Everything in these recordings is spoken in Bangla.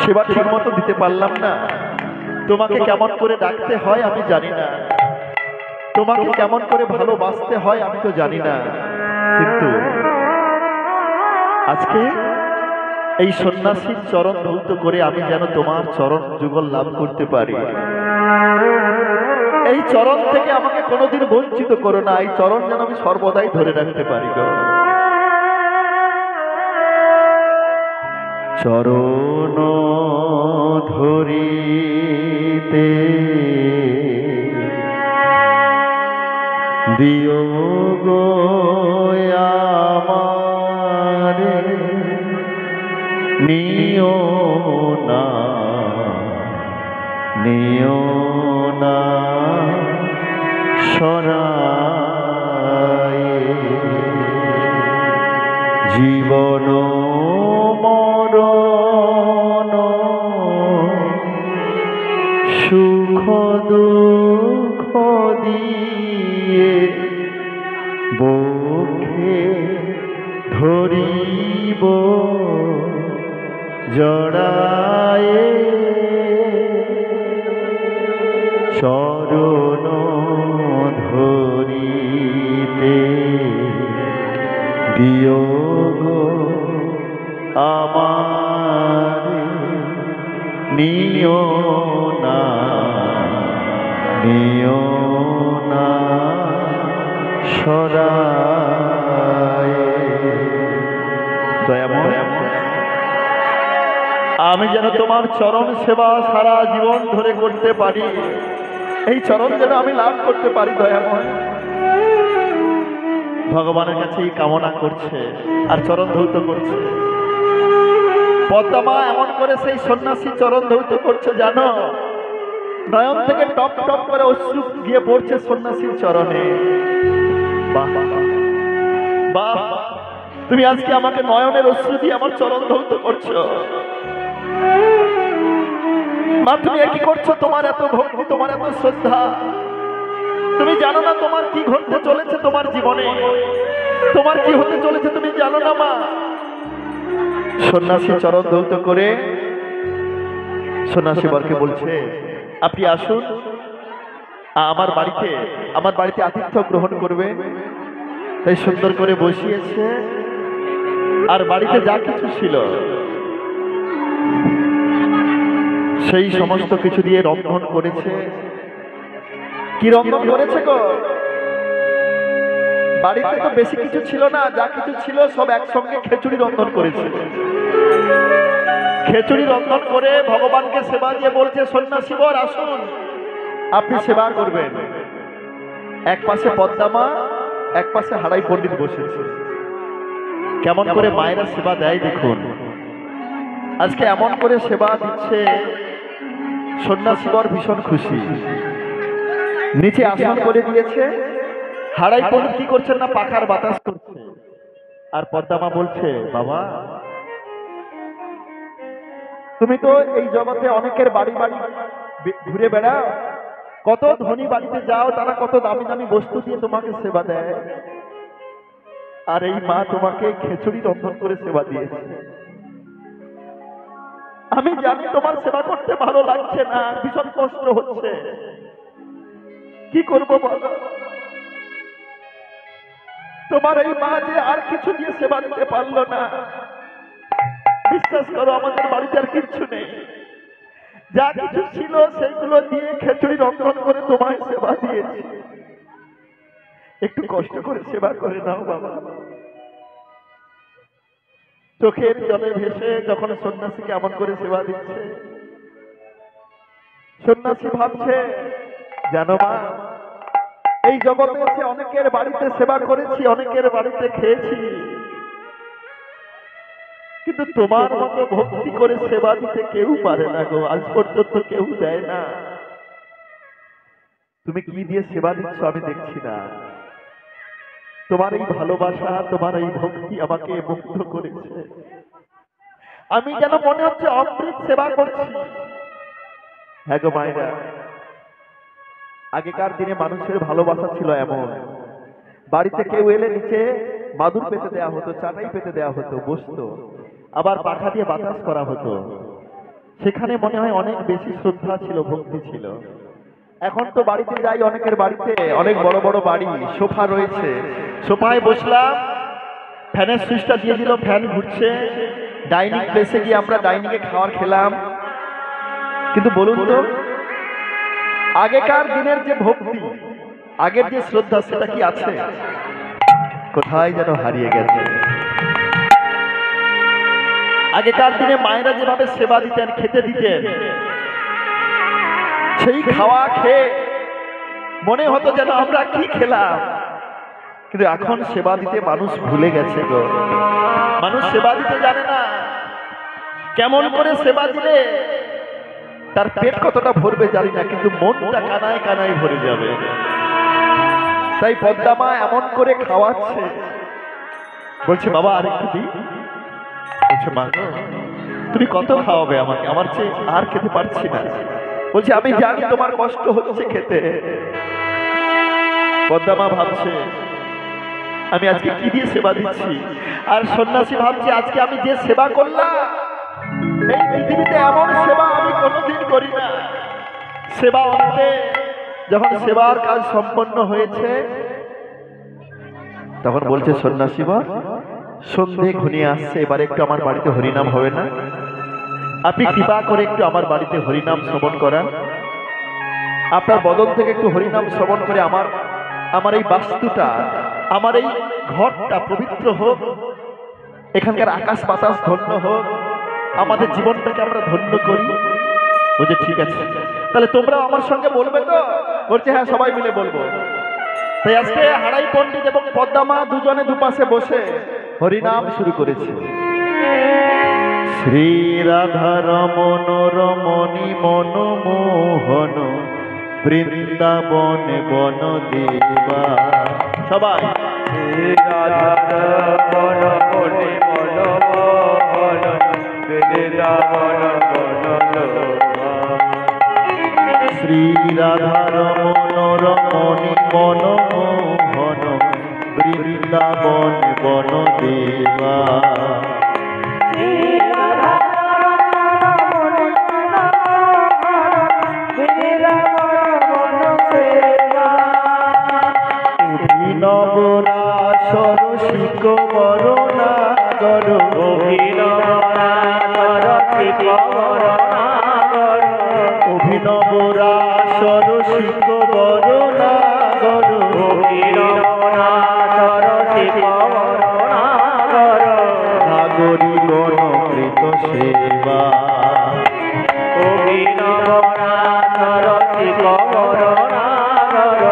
সেবা ঠিক মতো দিতে পারলাম না। তোমাকে কেমন করে ডাকতে হয় আমি জানি না, তোমাকে কেমন করে ভালোবাসতে হয় আমি তো জানি না, কিন্তু আজকে এই সন্ন্যাসীর চরণ ধৌত করে আমি যেন তোমার চরণ যুগল লাভ করতে পারি। এই চরণ থেকে আমাকে কোনোদিন বঞ্চিত করো না, এই চরণ যেন আমি সর্বদাই ধরে রাখতে পারি গো। চরণ ধরিতে দিও গো আমারে, নিও না নিও না সরায়ে, জীবন মরণ সুখ দুঃখ দিয়ে বুকে ধরিব জড়ায়ে, চরণ ধরিতে দিও গো আমারে, নিও না নিও না সরায়ে। দয়াময়, আমি যেন তোমার চরণ সেবা সারা জীবন ধরে করতে পারি, এই চরণ যেন আমি লাভ করতে পারি। দয়াময়, ভগবানের কাছে কামনা করছে আর চরণ ধৌত করছে। পদ্মা মা এমন করে সেই সন্ন্যাসী চরণ ধৌত করছে জানো, নয়ন থেকে টপ টপ করে অশ্রু গিয়ে পড়ছে সন্ন্যাসীর চরণে। বাহ বাহ, তুমি আজকে আমাকে নয়নের অশ্রু দিয়ে আমার চরণ ধৌত করছো। মা তুমি কি করছো? তোমার এত ভক্তি, তোমার এত শ্রদ্ধা, তুমি জানো না তোমার কি ঘটতে চলেছে তোমার জীবনে, তোমার কি হতে চলেছে তুমি জানো না মা। সন্ন্যাসী চরণ ধৌত করে সন্ন্যাসী বরকে বলছে, আপনি আসুন আমার বাড়িতে আতিথ্য গ্রহণ করবেন। তাই সুন্দর করে বসিয়েছে, আর বাড়িতে যা কিছু ছিল সেই সমস্ত কিছু দিয়ে রন্ধন করেছে। কি রন্ধন করেছে গো? বাড়িতে তো বেশি কিছু ছিল না, যা কিছু ছিল সব একসঙ্গে খিচুড়ি রন্ধন করেছে। খিচুড়ি রন্ধন করে ভগবানকে সেবা দিয়ে বলছে, সন্ন্যাসী বর আসুন আপনি সেবা করবেন। এক পাশে পদ্মা মা, এক পাশে হারাই পণ্ডিত বসেছে। কেমন করে মায়েরা সেবা দেয় দেখুন। আজকে এমন করে সেবা দিচ্ছে, সন্ন্যাসী বর ভীষণ খুশি। নিচে আসন করে দিয়েছে, হারাই পণ্ডিত কি করছেন না, পাখার বাতাস করছে। আর পদ্মা মা বলছে, বাবা তুমি তো এই জগতে অনেকের বাড়ি বাড়ি ঘুরে বেড়াও, কত ধনী বাড়িতে যাও, তারা কত দামি দামি বস্তু দিয়ে তোমাকে সেবা দেয়, আর এই মা তোমাকে খিচুড়ি রন্ধন করে সেবা দিয়েছে। আমি জানি তোমার সেবা করতে ভালো লাগছে না, ভীষণ কষ্ট হচ্ছে, কি করবো বলো? তোমার এই মা যে আর কিছু দিয়ে সেবা দিতে পারলো না। বিশ্বাস করো আমাদের বাড়িতে আর কিচ্ছু নেই, যা কিছু ছিল সেগুলো দিয়ে খিচুড়ি রন্ধন করে তোমায় সেবা দিয়েছি। একটু কষ্ট করে সেবা করে নাও বাবা। চোখের জলে ভেসে যখন সন্ন্যাসীকে এমন করে সেবা দিচ্ছে, সন্ন্যাসী ভাবছে, জানো মা এই জগতে এসে অনেকের বাড়িতে সেবা করেছি, অনেকের বাড়িতে খেয়েছি, কিন্তু তোমার মতো ভক্তি করে সেবা দিতে কেউ পারে না গো, আজ পর্যন্ত কেউ দেয় না। তুমি কি দিয়ে সেবা দিচ্ছ আমি দেখছি না, তোমার এই ভালোবাসা, তোমার এই ভক্তি আমাকে মুগ্ধ করেছে। আমি যেন মনে হচ্ছে অমৃত সেবা করছি। হ্যাঁ গো মায়েরা, আগেকার দিনে মানুষের ভালোবাসা ছিল এমন, বাড়িতে কেউ এলে নিচে মাদুর পেতে দেওয়া হতো, চাটাই পেতে দেওয়া হতো, বসতো, আবার পাখা দিয়ে বাতাস করা হতো। সেখানে মনে হয় অনেক বেশি শ্রদ্ধা ছিল, ভক্তি ছিল। এখন তো বাড়িতে যাই, অনেকের বাড়িতে অনেক বড় বড় বাড়ি, সোফা রয়েছে, সোফায় বসলাম, ফ্যানের সুইচটা দিয়ে দিল, ফ্যান ঘুরছে, ডাইনিং প্লেসে গিয়ে আমরা ডাইনিং এ খাবার খেলাম। কিন্তু বলুন তো, আগেকার দিনের যে ভক্তি, আগের যে শ্রদ্ধা, সেটা কি আছে? কোথায় যেন হারিয়ে গেছে। আগেকার দিনে মায়েরা যেভাবে সেবা দিতেন, খেতে দিতেন, সেই খাওয়া খেয়ে মনে হতো যেন আমরা কি খেলাম। কিন্তু এখন সেবা দিতে মানুষ ভুলে গেছে গো। মানুষ সেবা দিতে জানে না। কেমন করে সেবা দিলে তার পেট কতটা ভরবে জানি না, কিন্তু মনটা কানায় কানায় ভরে যাবে। তাই পদ্মা মা এমন করে খাওয়াচ্ছে, বলছে বাবা আর একটু দিই। বলছে মা তুমি কত খাওয়াবে আমাকে, আমার চেয়ে আর খেতে পারছি না। বলছে আমি জানি তোমার কষ্ট হচ্ছে খেতে। পদ্মা মা ভাবছে আমি আজকে কি দিয়ে সেবা দিচ্ছি, আর সন্ন্যাসী ভাবছে আজকে আমি যে সেবা করলাম, এই পৃথিবীতে এমন সেবা আমি কোনোদিন করি না। সেবা অন্তে যখন সেবার কাজ সম্পন্ন হয়েছে, তখন বলছে সন্ন্যাসী বর সন্ধে ঘনিয়ে আসছে, এবার একটু আমার বাড়িতে হরিনাম হবে না? আপনি কৃপা করে একটু আমার বাড়িতে হরিনাম শ্রবণ করান। আপনার বদল থেকে একটু হরিনাম শ্রবণ করে আমার এই বাস্তুটা, আমার এই ঘরটা পবিত্র হোক, এখানকার আকাশ বাতাস ধন্য হোক, আমাদের জীবনটাকে আমরা ধন্য করি। বুঝে ঠিক আছে, তাহলে তোমরা আমার সঙ্গে বলবে তো? বলছে হ্যাঁ সবাই মিলে বলবো। তাই আজকে হারাই পণ্ডিত এবং পদ্মা মা দুজনে দুপাশে বসে হরিনাম শুরু করেছে। শ্রী রাধা রমন রমণী মনমোহন বৃন্দাবন বন দেবা। সবাই শ্রী রাধা রমন রমণী মনমোহন বৃন্দাবন বন দেবা। শ্রী রাধা রমন রমণী মনমোহন বৃন্দাবন বন দেবা। সরসিক বরণাগর অভিনবরা সরসিক বরণাগর নাগরী গণকৃত সেবা। অভিনবরা সরসিক বরণাগর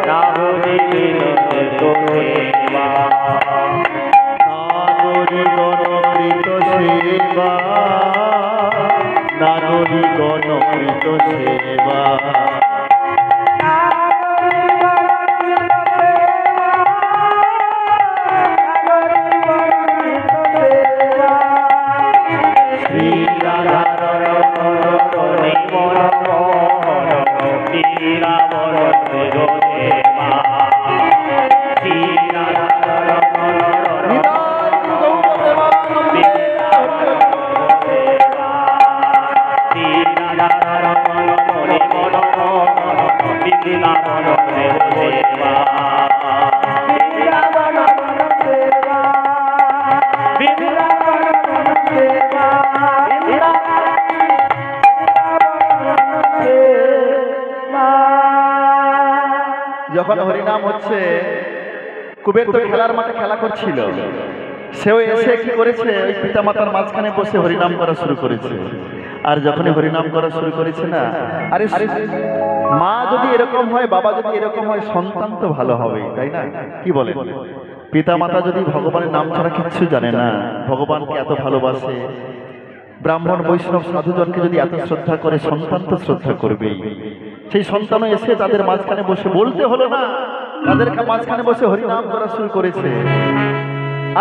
নাগরী গণকৃত সেবা। নাগরী গণকৃত সেবা, নাগরী গণকৃত সেবা। শ্রী রাধা যখন হরিনাম হচ্ছে, কুবের তো খেলার মাঠে খেলা করছিল, সেও এসে কি করেছে, ওই পিতা মাতার মাঝখানে বসে হরিনাম করা শুরু করেছে। আর যখনই হরিনাম করা শুরু করেছে না, আরে মা যদি এরকম হয়, বাবা যদি এরকম হয়, সন্তান তো ভালো হবে, তাই না? কি বলে? পিতা মাতা যদি ভগবানের নাম ছাড়া কিচ্ছু জানে না, ভগবানকে এত ভালোবাসে, ব্রাহ্মণ বৈষ্ণব সাধুজনকে যদি এত শ্রদ্ধা করে, সন্তান তো শ্রদ্ধা করবেই। সেই সন্তানও এসে তাদের মাঝখানে বসে, বলতে হলো না, তাদের মাঝখানে বসে হরিনাম করা শুরু করেছে।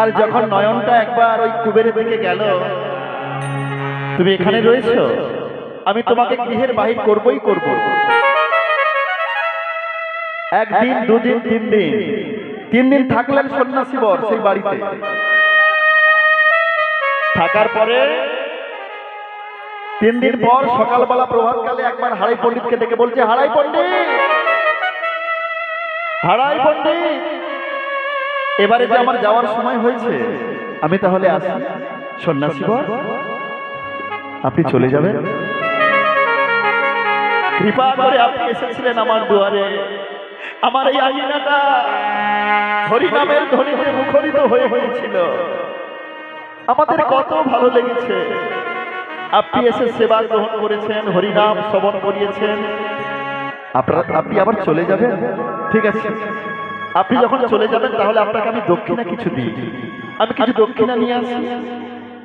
আর যখন নয়নটা একবার ওই কুবেরের দিকে গেল, তুমি এখানে রয়েছো, আমি তোমাকে গৃহের বাহির করবই করব। একদিন, দুদিন, 3 দিন, 3 দিন থাকলেন সন্ন্যাসী বর সেই বাড়িতে। থাকার পরে তিন দিন পর সকালবেলা প্রভাতকালে একবার হারাই পণ্ডিতকে ডেকে বলছে, হারাই পণ্ডিত, হারাই পণ্ডিত, এবারে যে আমার যাওয়ার সময় হয়েছে, আমি তাহলে আসি। সন্ন্যাসী বর, আপনি চলে যাবেন? কৃপা করে আপনি এসেছিলেন আমার দুয়ারে, আমার এই আঙিনাটা হরিনামের ধ্বনিতে মুখরিত হয়ে হয়েছিল, আমাদের কত ভালো লেগেছে। আপনি এসে সেবা গ্রহণ করেছেন, হরিনাম শ্রবণ করিয়েছেন, আপনি আবার চলে যাবেন? ঠিক আছে, আপনি যখন চলে যাবেন তাহলে আপনাকে আমি দক্ষিণা কিছু দিই, আমি কিছু দক্ষিণা নিয়ে আসি।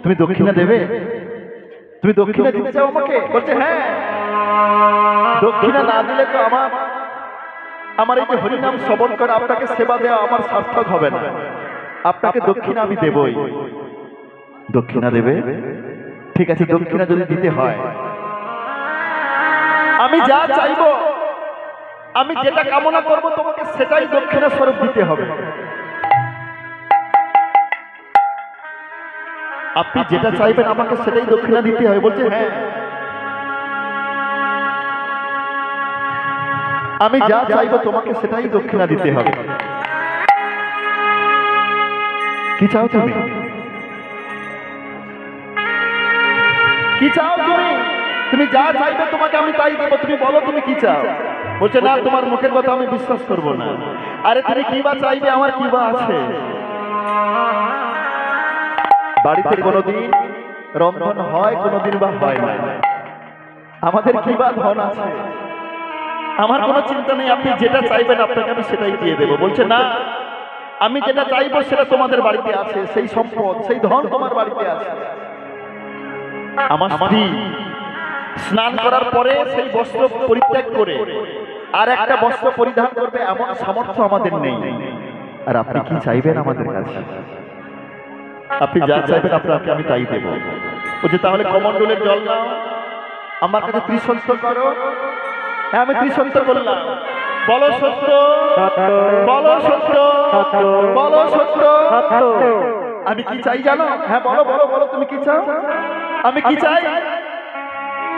তুমি দক্ষিণা দেবে? তুমি দক্ষিণা দিতে চাও আমাকে? বলছে হ্যাঁ, দক্ষিণা না দিলে তো আমার এই যে হরিনাম শ্রবণ করে আপনাকে সেবা দেওয়া আমার সার্থক হবে না, আপনাকে দক্ষিণা আমি দেবই। দক্ষিণা দেবে? ঠিক আছে, দক্ষিণা যদি দিতে হয়, আমি যা চাইবো, আমি যেটা কামনা করব তোমাকে সেটাই দক্ষিণা স্বরূপ দিতে হবে। আপনি যেটা চাইবেন আমাকে সেটাই দক্ষিণা দিতে হবে। বলছে হ্যাঁ, আমি যা চাইবো তোমাকে সেটাই দক্ষিণা দিতে হবে। কি চাও তুমি? কি চাও তুমি? তুমি যা চাইবে তোমাকে আমি তাই দেবো, তুমি বলো তুমি কি চাও। বলছে না, তোমার মুখের কথা আমি বিশ্বাস করব না। আরে তুমি কি বা চাইবে, আমার কি বা আছে? বাড়িতে কোনোদিন রন্ধন হয়, কোনোদিন বা হয় না, আমাদের কি বা ধন আছে? আমার কোনো চিন্তা নেই, আপনি যেটা চাইবেন আপনাকে আমি সেটাই দিয়ে দেবো। বলছে না, আমি যেটা চাইবো সেটা তোমাদের বাড়িতে আছে, সেই সম্পদ সেই ধন তোমার বাড়িতে আছে। আমার স্ত্রী স্নান করার পরে সেই বস্ত্র পরিত্যাগ করে আর একটা বস্ত্র পরিধান করবে এমন সামর্থ্য আমাদের নেই। আর আপনি কি চাইবেন আমাদের কাছে? আপনি যা চাইবেন আপনাকে আমি তাই দেব। বলছে তাহলে কমণ্ডলের জল নাও, আমার কাছে ত্রিসন্ত করো। হ্যাঁ, আমি ত্রিসন্ত করলাম। বলো সত্য, বলো সত্য, বলো সত্য। আমি কি চাই জানো? হ্যাঁ বলো বলো বলো, তুমি কি চাও? আমি কি চাই?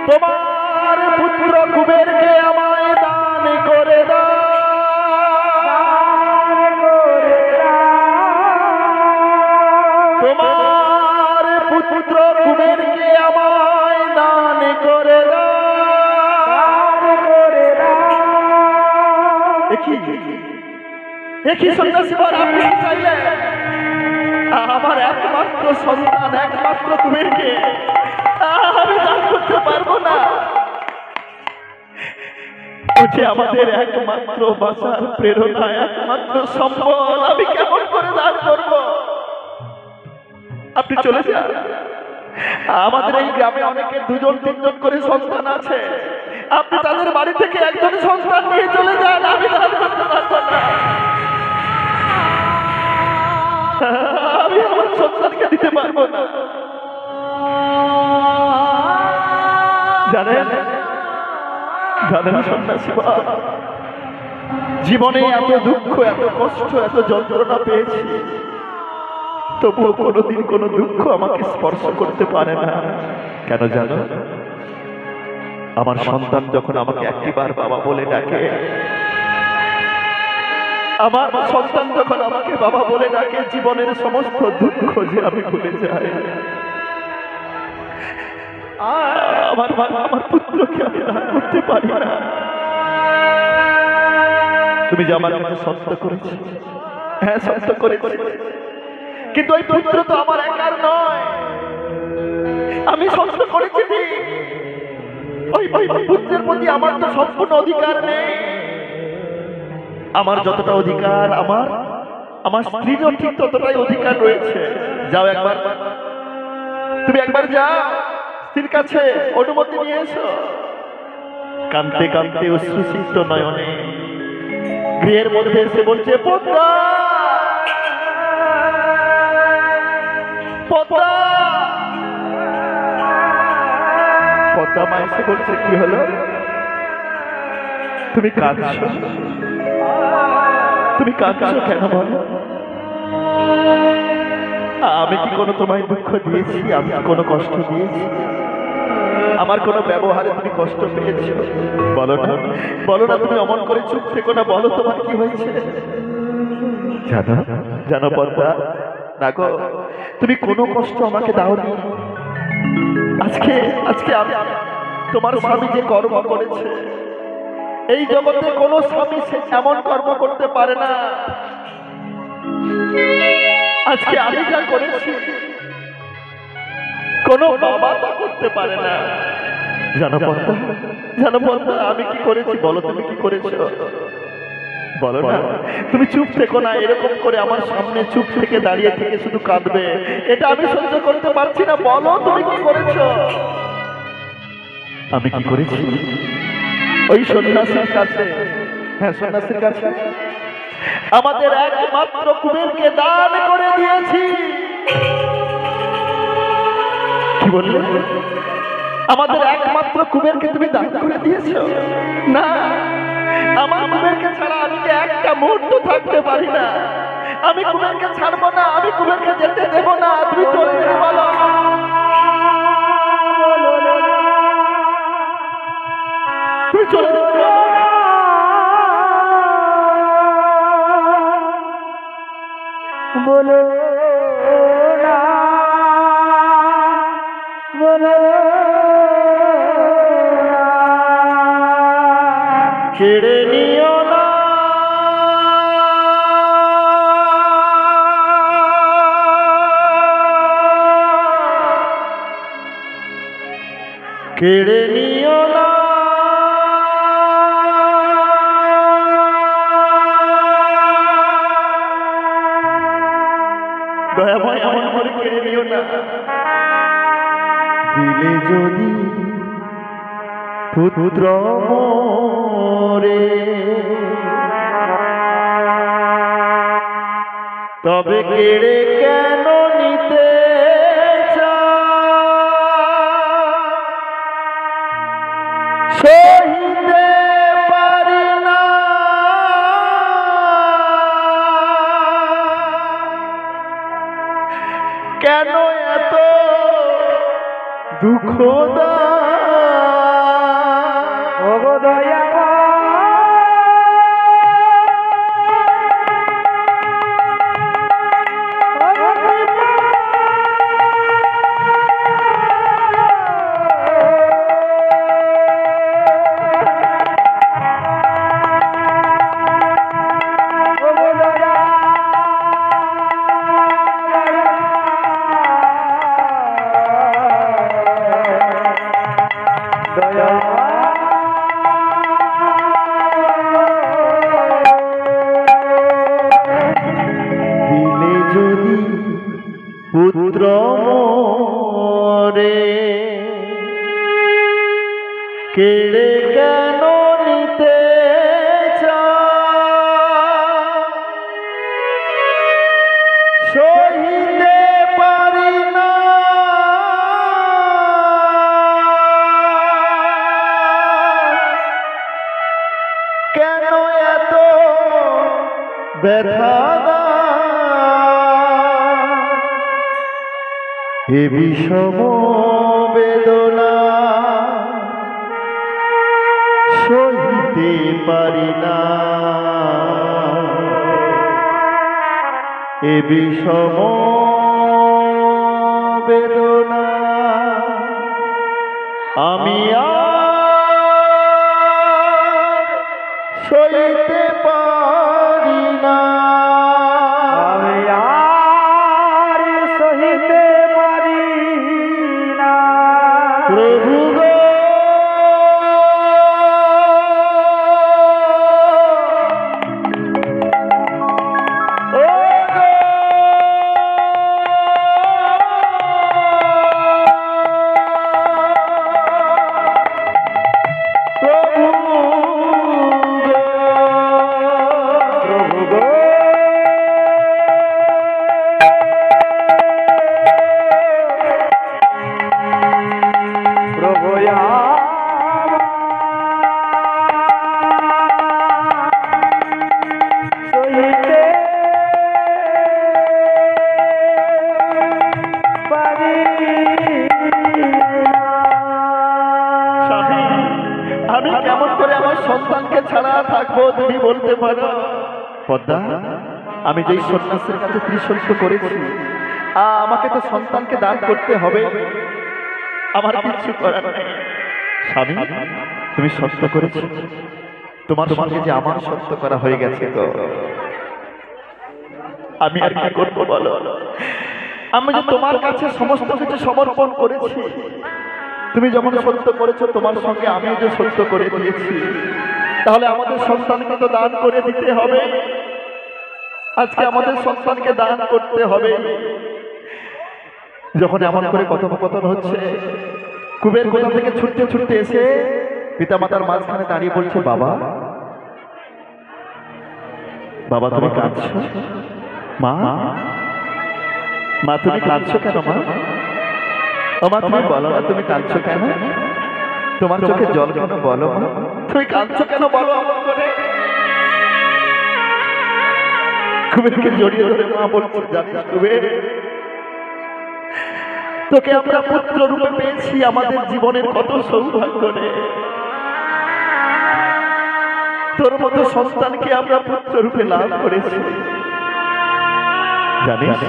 তোমার পুত্র কুবেরকে আমায় দান করে দাও। তোমার পুত্র কুবেরকে আমায় দান করে দাও। দেখি সন্ন্যাসী বর, আপনি চাইলে আমার একমাত্র সন্তান, একমাত্র কুবেরকে আমি দান করতে পারবো না। বলছে আমাদের একমাত্র বাঁচার প্রেরণা, একমাত্র সম্বল, আমি কেমন করে দান করব? আপনি চলে যান। আমাদের এই গ্রামে অনেকে দুজন তিনজন করে সন্তান আছে, আপনি তাদের বাড়ি থেকে একজন সন্তান নিয়ে চলে যান, আমি দান করতে পারবো না। আমি আমার সন্তানকে দিতে পারবো না। জানেন জানেন সন্ন্যাসী বাবা, জীবনে এত দুঃখ, এত কষ্ট, এত যন্ত্রণা পেয়েছি, তবুও কোনোদিন কোনো দুঃখ আমাকে স্পর্শ করতে পারে না। কেন জানো? আমার সন্তান যখন আমাকে একটিবার বাবা বলে ডাকে, আমার সন্তান যখন আমাকে বাবা বলে ডাকে, জীবনের সমস্ত দুঃখ যে আমি ভুলে যাই। আমার পুত্রকে আমি দান করতে পারি না। তুমি যে আমার কাছে সত্য করেছো, হ্যাঁ সত্য করেছো, কিন্তু ওই পুত্র তো আমার একার নয়। আমি সত্য করেছি ঠিক, ওই পুত্রের প্রতি আমার তো সম্পূর্ণ অধিকার নেই। আমার যতটা অধিকার, আমার স্ত্রীরও ঠিক ততটাই অধিকার রয়েছে। যাও একবার, তুমি একবার যাও স্ত্রীর কাছে অনুমতি নিয়ে এসো। কাঁদতে কাঁদতে অশ্রুসিক্ত নয়নে গৃহের মধ্যে এসে বলছে, পদ্মা পদ্মা। পদ্মা মা এসে বলছে, কি হলো? তুমি কাঁদছো? তুমি কাঁদছো কেন বলো? আমি কি কোনো তোমায় দুঃখ দিয়েছি? আমি কি কোনো কষ্ট দিয়েছি? আমার কোনো ব্যবহারে তুমি কষ্ট পেয়েছো? বলো না, বলো না, তুমি অমন করে চুপ থেকো না, বলো তোমার কি হয়েছে। জানো, জানো পদ্মা, না গো, তুমি কোনো কষ্ট আমাকে দাওনি। আজকে আজকে আমি তোমার স্বামী যে কর্ম করেছে, এই জগতে কোনো স্বামী সে এমন কর্ম করতে পারে না। আজকে আমি যা করেছি কোনো বাবা তা করতে পারে না। জানো পদ্মা, জানো পদ্মা, আমি কি করেছি বলো, তুমি কি করেছো বলো না। তুমি চুপ থেকো না, এরকম করে আমার সামনে চুপ থেকে দাঁড়িয়ে থেকে শুধু কাঁদবে, এটা আমি সহ্য করতে পারছি না। বলো তুমি কি করেছো। আমি কি করেছি? ওই সন্ন্যাসীর কাছে, হ্যাঁ সন্ন্যাসীর কাছে আমাদের একমাত্র কুবেরকে দান করে দিয়েছি। কি বললে? আমাদের একমাত্র কুবেরকে তুমি দান করে দিয়েছো? না, আমার কুবেরকে ছাড়া আমি যে একটা মুহূর্ত থাকতে পারি না। আমি কুবেরকে ছাড়বো না, আমি কুবেরকে যেতে দেব না। তুমি চলে যেতে বলো। তুমি চলে যেতে বলো। বলো না, বলো কেড়ে নিও না, কেড়ে নিও না, দয়াময় এমন করে কেড়ে নিও না। দিলে যদি পুত্র মোরে, তবে কেড়ে কেন নিতে সহিতে পারি না, কেন এত দুঃখ দা দয়া দিলে যদি পুত্র মোরে, কেড়ে কেন নিতে সহিতে পারি না, কেন এত ব্যথা দা, এ বিষম বেদনা সহিতে পারি না, এ বিষম বেদনা আমি আর সইতে পারি না, আমি আর সহিতে পারি না। প্রভু গো। ও গো। প্রভু গো। প্রভু গো, প্রভু সহিতে পারি না। আমি কেমন করে আমার সন্তানকে ছাড়া থাকবো তুমি বলতে পারো? পদ্মা, আমি যেই সন্ন্যাসীর কাছে ত্রিশস্য করেছি, আমাকে তো সন্তানকে দান করতে হবে, আমার কিছু করার নেই। স্বামী, তুমি সত্য করেছো, তোমার সঙ্গে যে আমার সত্য করা হয়ে গেছে, তো আমি আর কি করবো বলো? আমি যে তোমার কাছে সমস্ত কিছু সমর্পণ করেছি, তুমি যখন সত্য করেছো, তোমার সঙ্গে আমি যে সত্য করে দিয়েছি, তাহলে আমাদের সন্তানকে তো দান করে দিতে হবে। আজকে আমাদের সন্তানকে দান করতে হবে। যখন এমন করে কথোপকথন হচ্ছে, কুবের কোথা থেকে ছুটতে ছুটতে এসে পিতামাতার মাঝখানে দাঁড়িয়ে বলছে, বাবা, বাবা তুমি কাঁদছো? মা, মা তুমি কাঁদছো কেন? মা, ও মা তুমি বলো না, তুমি কাঁদছো কেন? তোমার চোখে জল কেন? বলো মা, তুমি কাঁদছো কেন? বলো আমার করে। কুবেরকে জড়িয়ে ধরে মা বলছে, জানিস কুবের, তোকে আমরা পুত্র রূপে পেয়েছি, আমাদের জীবনের কত সৌভাগ্য রে। তোর মতো সন্তানকে আমরা পুত্র রূপে লাভ করেছি। জানিস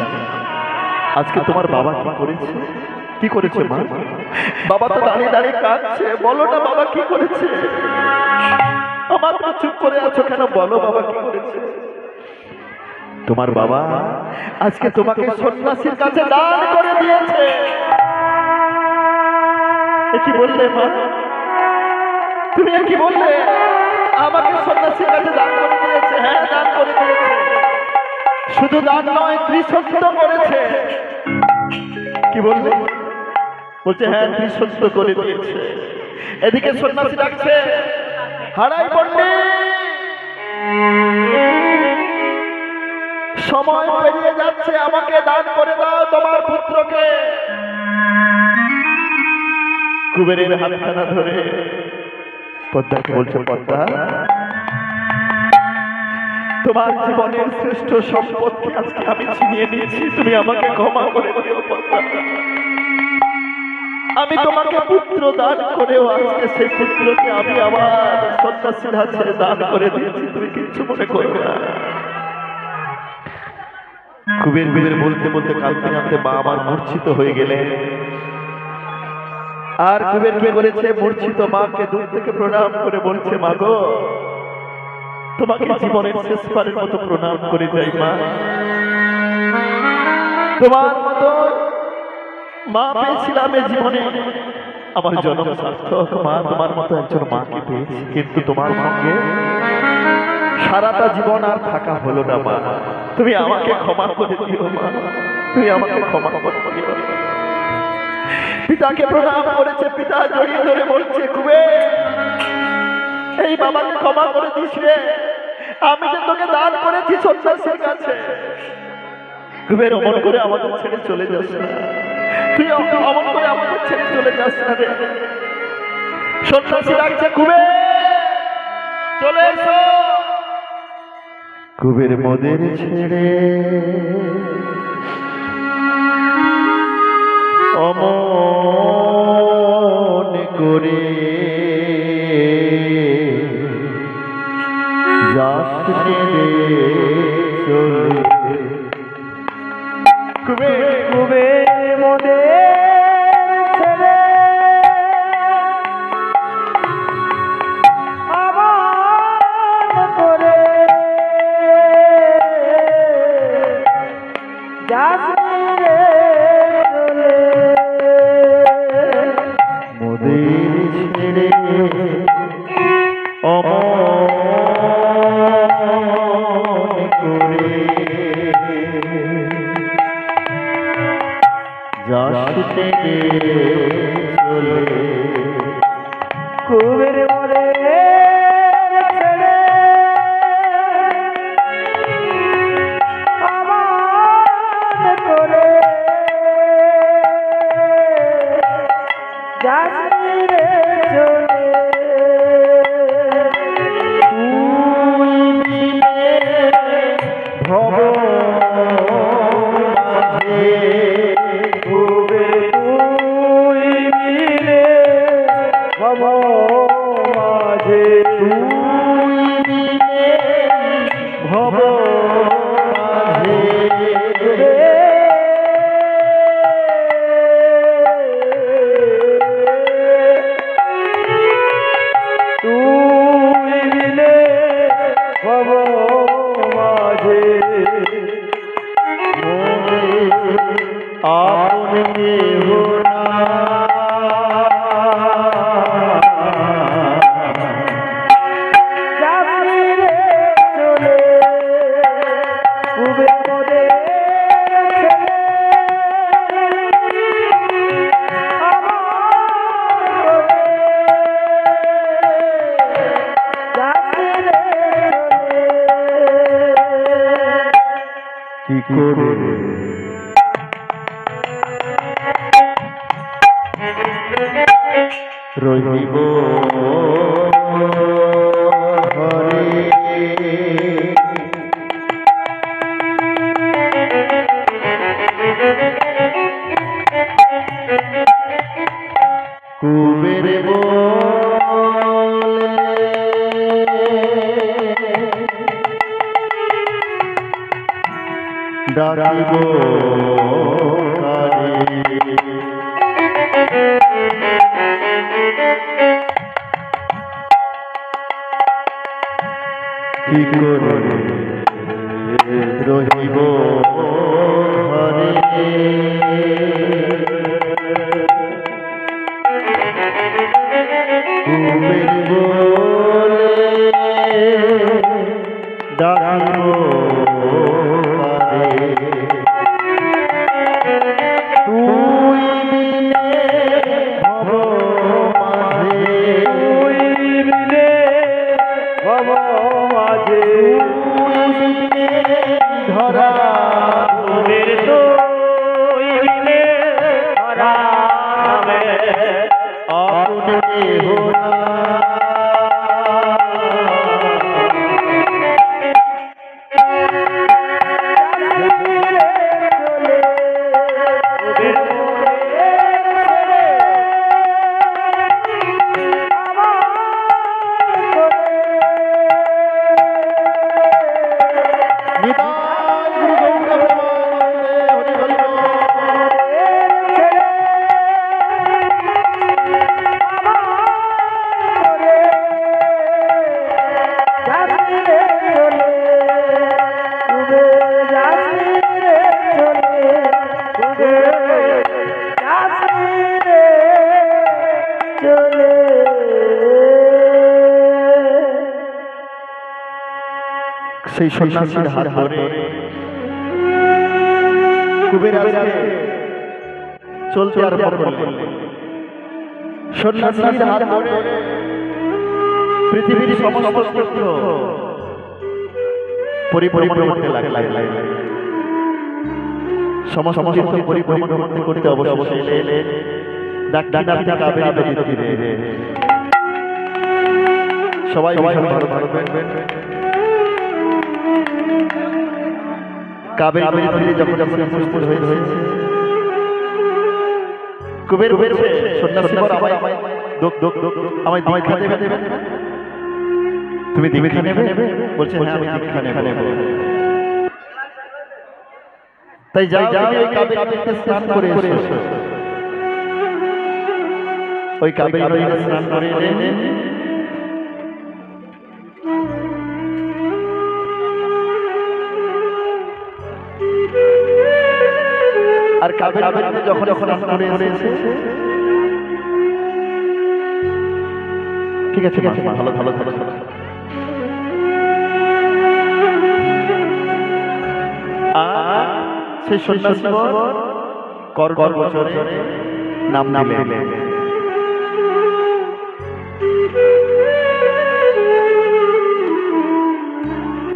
আজকে তোমার বাবা কি করেছে? কি করেছে মা? বাবা তো দাঁড়িয়ে দাঁড়িয়ে কাঁদছে, বলো না বাবা কি করেছে? আমার মা চুপ করে আছো কেন? বলো বাবা কি করেছে? তোমার বাবা আজকে তোমাকে সন্ন্যাসীর কাছে দান করে দিয়েছে। কি বললে মা? তুমি কি বললে? আমাকে সন্ন্যাসীর কাছে দান করে দিয়েছে? হ্যাঁ, দান করে দিয়েছে। শুধু দান নয়, ত্রিশস্য করেছে। কি বললে? বলছে হ্যাঁ, ত্রিশস্য করে দিয়েছে। এদিকে সন্ন্যাসী ডাকছে, হারাই পণ্ডিত, সময় পেরিয়ে যাচ্ছে, আমাকে দান করে দাও তোমার পুত্রকে। কুবেরের হাতখানা ধরে পদ্মাকে বলছে, পদ্মা, তোমার জীবনের শ্রেষ্ঠ সম্পদকে আজকে আমি ছিনিয়ে নিয়েছি, তুমি আমাকে ক্ষমা করে দিও পদ্মা। আমি তোমাকে পুত্র দান করেও আজকে সেই পুত্রকে আমি আমার সন্ন্যাসীর হাতে দান করে দিয়েছি, তুমি কিচ্ছু মনে করবে না। কুবের কুবের বলতে বলতে কাঁদতে কাঁদতে মা আমার মূর্ছিত হয়ে গেলেন। আর কুবের কি করেছে? মূর্ছিত মাকে দূর থেকে প্রণাম করে বলছে, মা গো, তোমাকে জীবনের শেষবারের মতো প্রণাম করে যাই মা। তোমার মতো মা পেয়েছিলাম এই জীবনে, আমার জন্ম সার্থক মা। তোমার মতো একজন মাকে পেয়েছি, কিন্তু তোমার সঙ্গে সারাটা জীবন আর থাকা হলো না মা। তুমি আমাকে ক্ষমা করে দিও মা, তুমি আমাকে ক্ষমা করে দিও। পিতাকে প্রণাম করেছে, পিতা জড়িয়ে ধরে বলছে, কুবের, এই বাবাকে ক্ষমা করে দিস রে, আমি যে তোকে দান করেছি সন্ন্যাসীর কাছে। কুবের, অমন করে আমাদের ছেড়ে চলে যাস না, তুই অমন করে আমাদের ছেড়ে চলে যাস না রে। সন্ন্যাসী ডাকছে, কুবের চলে এসো। কুবের মোদের ছেড়ে অমন করে যাস রে চলে। কুবের কুবের মোদের ছেড়ে আবার করে যাস রে চলে। মোদের ছেড়ে অমন করে যাস রে চলে। কুবের মোদের ছেড়ে আবার করে যাস রে চলে। ভব মাঝে কুবের তুই মিলে ভব করে রহিব ঘরে কুবের বলে ডাকিব কারে কি করে রহিব ঘরে কুবের বলে ডাকিব কারে তুই বিনে ভব মাঝে তুই বিনে ভব মাঝে ধরা তোদের তুই বিনে ধরা নামে আপন দেহ না সেই সন্ন্যাসীর হাত ধরে কুবের চলতে আরম্ভ করলেন। সন্ন্যাসীর হাত ধরে পৃথিবীর সমস্ত তীর্থ পরিভ্রমণ করতে লাগলেন। সমস্ত তীর্থ পরিভ্রমণ করতে করতে অবশেষে এলেন দাক্ষিণাত্যে কাবেরী নদীর তীরে। সবাই ভালো থাকবেন। কাবেরী নদীর তীরে যখন উপস্থিত হয়েছে কুবের বলছে সন্ন্যাসী বর আমায় আমায় দীক্ষা দেবে। তুমি দীক্ষা নেবে? বলছে হ্যাঁ আমি দীক্ষা নেব। তাই যাও ওই কাবেরী নদীতে স্নান করে এসো। ওই কাবেরী নদীতে স্নান করে এলেন। আর কাবেরী নদীতে যখন স্নান করে এসেছে ঠিক আছে ভালো সেই সন্ন্যাসী কর বছরে নাম দিলেন।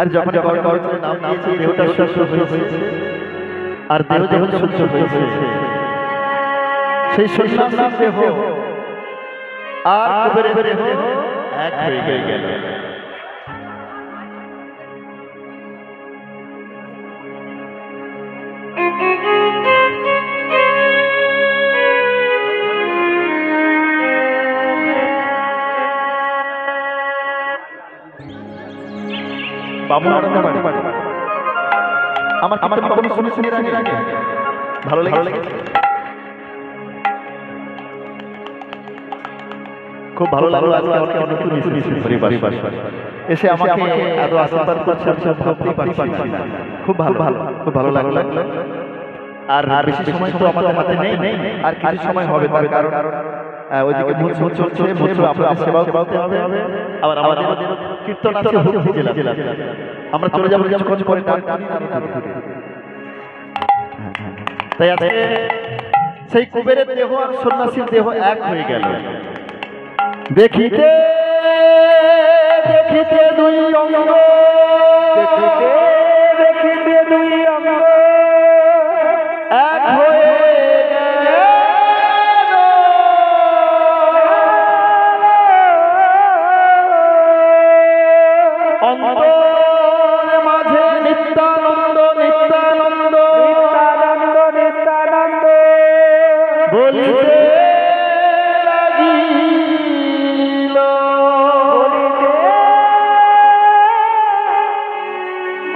আর যখন কর বছরে নাম দিয়েছে দেহটা সুস্থ হয়েছে। আর দেহ যখন সুস্থ হয়েছে সেই সন্ন্যাসীর দেহ আর কুবেরের দেহ এক হয়ে গেল। বাবু আমার শুনে ভালো লেগেছে। খুব ভালো লাগলো। আজকে নতুন পরিবার এসে আমাকে এত আশীর্বাদ করছে ভাবতেই পারছি না। খুব ভালো লাগলো। আর বেশি সময় তো আমাদের হাতে নেই, আর কিছু সময় হবে তার কারণ ওইদিকে মহোৎসব চলছে। আপনাদের সেবাও করতে হবে। আবার আমাদের কীর্তন আছে হুগলি জেলা। আমরা চলে যাবো কিছুক্ষণ পরে। তাই আছে সেই কুবেরের দেহ আর সন্ন্যাসীর দেহ এক হয়ে গেল। দেখিতে দুই অঙ্গ, দেখিতে দুই অঙ্গ অন্তর মাঝে নিত্যানন্দ নিত্যানন্দ নিত্যানন্দ নিত্যানন্দ বলিতে লাগিল।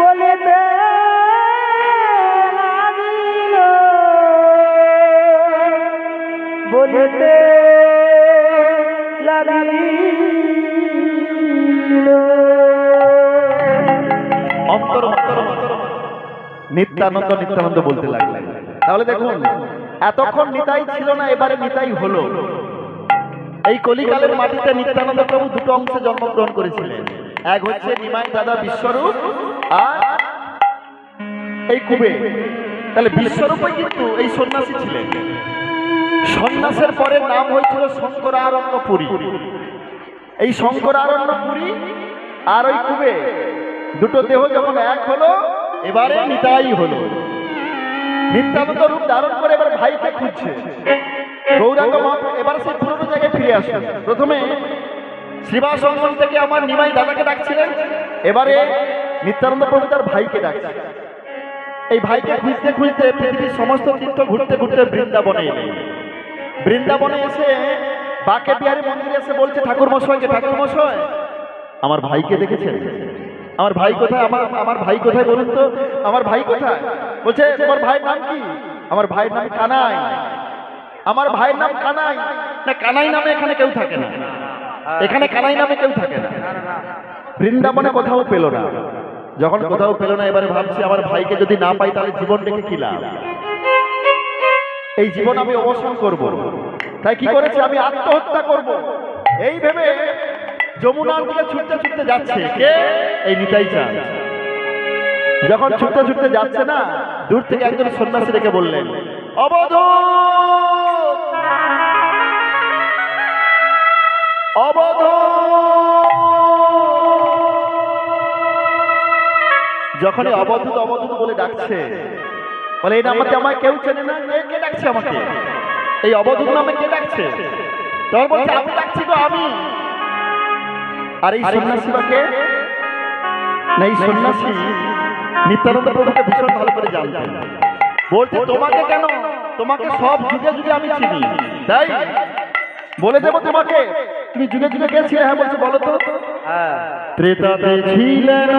বলিতে লাগিল বলিতে লাগিল অন্তর অন্তর নিত্যানন্দ নিত্যানন্দ বলতে লাগলেন। তাহলে দেখুন, এতক্ষণ নিতাই ছিল না, এবারে নিতাই হলো। এই কলিকালের মাটিতে নিত্যানন্দ প্রভু দুটো অংশে জন্মগ্রহণ করেছিলেন। এক হচ্ছে নিমাই দাদা বিশ্বরূপ, আর এই কুবে। তাহলে বিশ্বরূপে কিন্তু এই সন্ন্যাসী ছিলেন। সন্ন্যাসের পরে নাম হয়েছিল শঙ্করারণ্যপুরী। এই শঙ্করারণ্যপুরী আর ওই কুবে দুটো দেহ যখন এক হলো, এবারে নিতাই হলো। নিত্যানন্দ রূপ ধারণ করে এবার ভাইকে খুঁজছে। গৌরাঙ্গ মহাপ্রভু এবার সেই পুরোনো জায়গায় ফিরে আসে। প্রথমে শ্রীবাস অঙ্গন থেকে আমার নিমাই দাদাকে ডাকছিলেন, এবারে নিত্যানন্দ প্রভু তার ভাইকে ডাকছে। এই ভাইকে খুঁজতে খুঁজতে পৃথিবীর সমস্ত তীর্থ ঘুরতে ঘুরতে বৃন্দাবনে এলেন। বৃন্দাবনে এসে বাঁকে বিহারী মন্দিরে এসে বলছে ঠাকুর মশাইকে, ঠাকুর মশাই আমার ভাইকে দেখেছেন? আমার ভাই কোথায়? আমার ভাই কোথায় বলুন তো, আমার ভাই কোথায়? বলছে তোমার ভাইয়ের নাম কি? আমার ভাইয়ের নাম কানাই। আমার ভাইয়ের নাম কানাই। না, কানাই নামে এখানে কেউ থাকে না, এখানে কানাই নামে কেউ থাকে না। বৃন্দাবনে কোথাও পেল না। যখন কোথাও পেল না, এবারে ভাবছি আমার ভাইকে যদি না পাই তাহলে জীবন রেখে কি লাভ? এই জীবন আমি অবসান করব। তাই কি করেছে? আমি আত্মহত্যা করব। এই ভেবে যমুনার দিকে ছুটতে ছুটতে যাচ্ছে। কে? এই নিতাই চাঁদ। যখন ছুটতে ছুটতে যাচ্ছে না, দূর থেকে একজন সন্ন্যাসী রেখে বললেন, অবধূত, অবধূত। যখনই অবধূত অবধূত বলে ডাকছে, বলে এই নামে আমায় কেউ চেনে না, কে ডাকছে আমাকে? এই অবধূত নামে কে ডাকছে? তখন বলছে আমি ডাকছি গো, আমি। আর এই সন্ন্যাসী বা কে? না, এই সন্ন্যাসী নিত্যানন্দ প্রভুকে ভীষণ ভালো করে জানতেন। বলছে তোমাকে কেন, তোমাকে সব যুগে যুগে আমি চিনি, তাই বলে দেবো তোমাকে। তুমি যুগে যুগে কে ছিলে? হ্যাঁ বলছে বলো তো। ত্রেতাতে ছিলেন